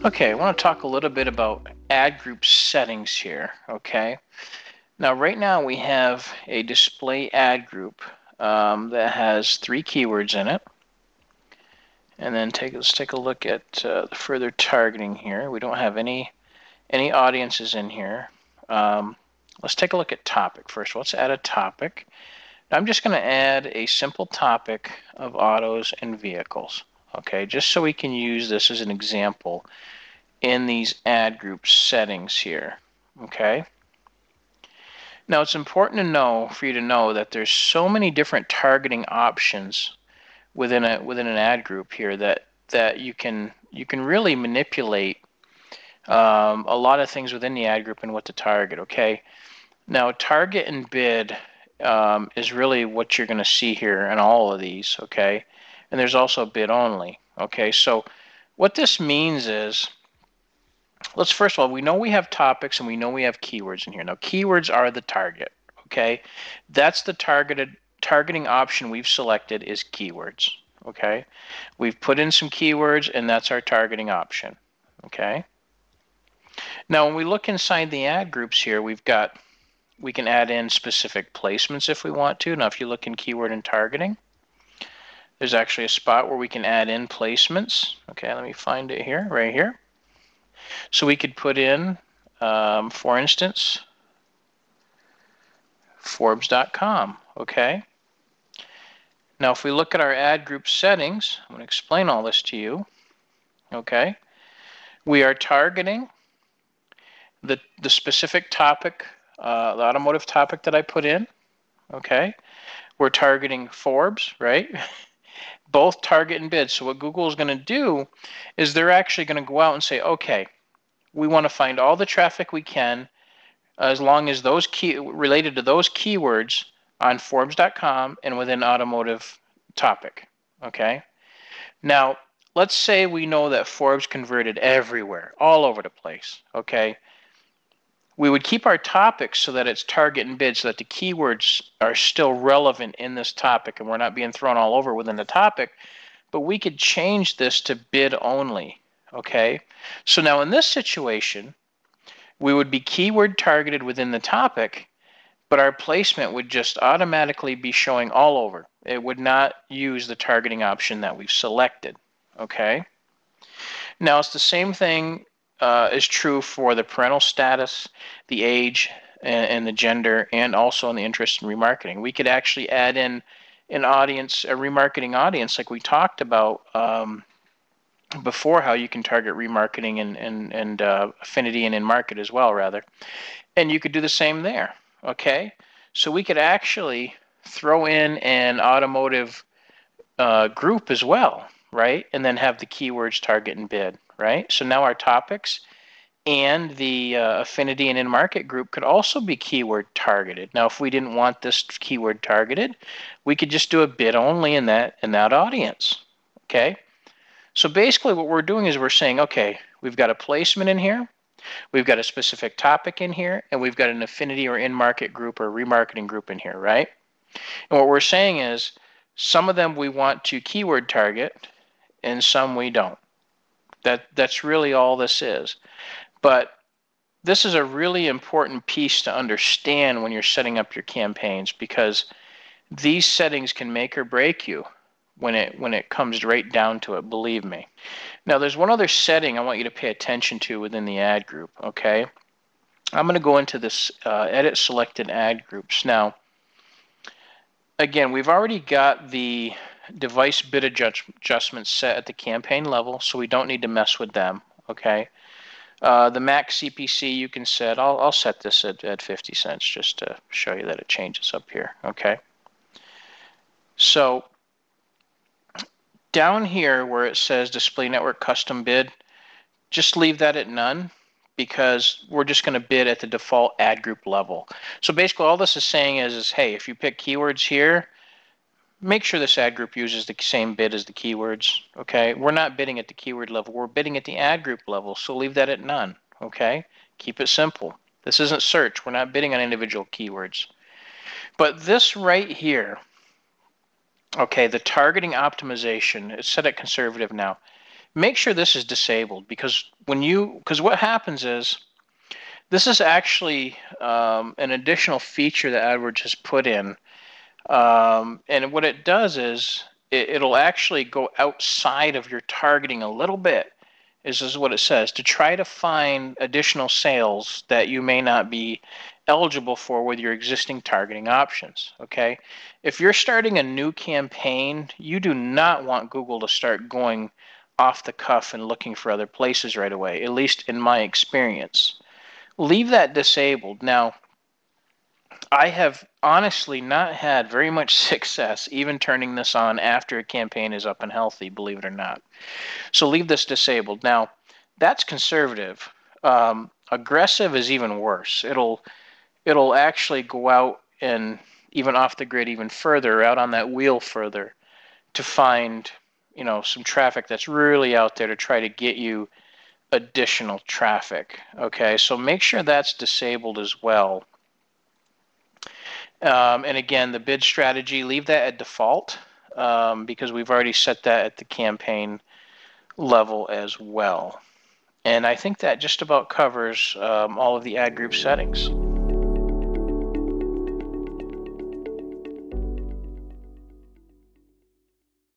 Okay, I want to talk a little bit about ad group settings here, okay? Now, right now we have a display ad group that has 3 keywords in it. And then let's take a look at the further targeting here. We don't have any audiences in here. Let's take a look at topic first. Let's add a topic. Now, I'm just going to add a simple topic of autos and vehicles, okay? Just so we can use this as an example in these ad group settings here, okay? Now it's important for you to know that there's so many different targeting options within an ad group here that you can really manipulate a lot of things within the ad group and what to target, okay? Now target and bid is really what you're going to see here in all of these, okay? And there's also bid only, okay? So what this means is, let's first of all, we know we have topics and we know we have keywords in here. Now, keywords are the target, okay? That's the targeting option we've selected is keywords, okay? We've put in some keywords and that's our targeting option, okay? Now, when we look inside the ad groups here, we can add in specific placements if we want to. Now, if you look in keyword and targeting, there's actually a spot where we can add in placements. Okay, let me find it here, right here. So we could put in, for instance, Forbes.com, okay? Now if we look at our ad group settings, I'm going to explain all this to you, okay? We are targeting the specific topic, the automotive topic that I put in, okay? We're targeting Forbes, right? Both target and bid. So what Google is going to do is they're actually going to go out and say, okay, we want to find all the traffic we can as long as those related to those keywords on Forbes.com and within automotive topic, okay? Now, let's say we know that Forbes converted everywhere, all over the place, okay? We would keep our topics so that it's target and bid so that the keywords are still relevant in this topic and we're not being thrown all over within the topic, but we could change this to bid only, okay? So now in this situation, we would be keyword targeted within the topic, but our placement would just automatically be showing all over. It would not use the targeting option that we've selected, okay? Now it's the same thing is true for the parental status, the age, and the gender, and also in the interest in remarketing. We could actually add in an audience, a remarketing audience, like we talked about before, how you can target remarketing and affinity and in-market as well, rather. And you could do the same there, okay? So we could actually throw in an automotive group as well, right? And then have the keywords target and bid, right? So now our topics and the affinity and in-market group could also be keyword targeted. Now, if we didn't want this keyword targeted, we could just do a bid only in that audience, okay? So basically what we're doing is we're saying, okay, we've got a placement in here, we've got a specific topic in here, and we've got an affinity or in-market group or remarketing group in here, right? And what we're saying is some of them we want to keyword target and some we don't. That's really all this is. But this is a really important piece to understand when you're setting up your campaigns, because these settings can make or break you when it comes right down to it, believe me. Now there's one other setting I want you to pay attention to within the ad group, okay? I'm going to go into this edit selected ad groups. Now, again, we've already got the device bid adjustments set at the campaign level, so we don't need to mess with them, okay? The max CPC you can set, I'll set this at 50 cents just to show you that it changes up here, okay? So down here where it says display network custom bid, just leave that at none, because we're just going to bid at the default ad group level. So basically all this is saying is hey, if you pick keywords here, make sure this ad group uses the same bid as the keywords, okay? We're not bidding at the keyword level, we're bidding at the ad group level, so leave that at none, okay? Keep it simple. This isn't search, we're not bidding on individual keywords. But this right here, okay, the targeting optimization, it's set at conservative now. make sure this is disabled, because what happens is, this is actually an additional feature that AdWords has put in. And what it does is it'll actually go outside of your targeting a little bit. This is what it says, to try to find additional sales that you may not be eligible for with your existing targeting options. Okay, if you're starting a new campaign, you do not want Google to start going off the cuff and looking for other places right away, at least in my experience. Leave that disabled. Now, I have honestly not had very much success even turning this on after a campaign is up and healthy, believe it or not. So leave this disabled. Now, that's conservative. Aggressive is even worse. It'll actually go out and even off the grid even further, out on that wheel further, to find, you know, some traffic that's really out there to try to get you additional traffic. Okay, so make sure that's disabled as well. And again, the bid strategy, leave that at default, because we've already set that at the campaign level as well. And I think that just about covers all of the ad group settings.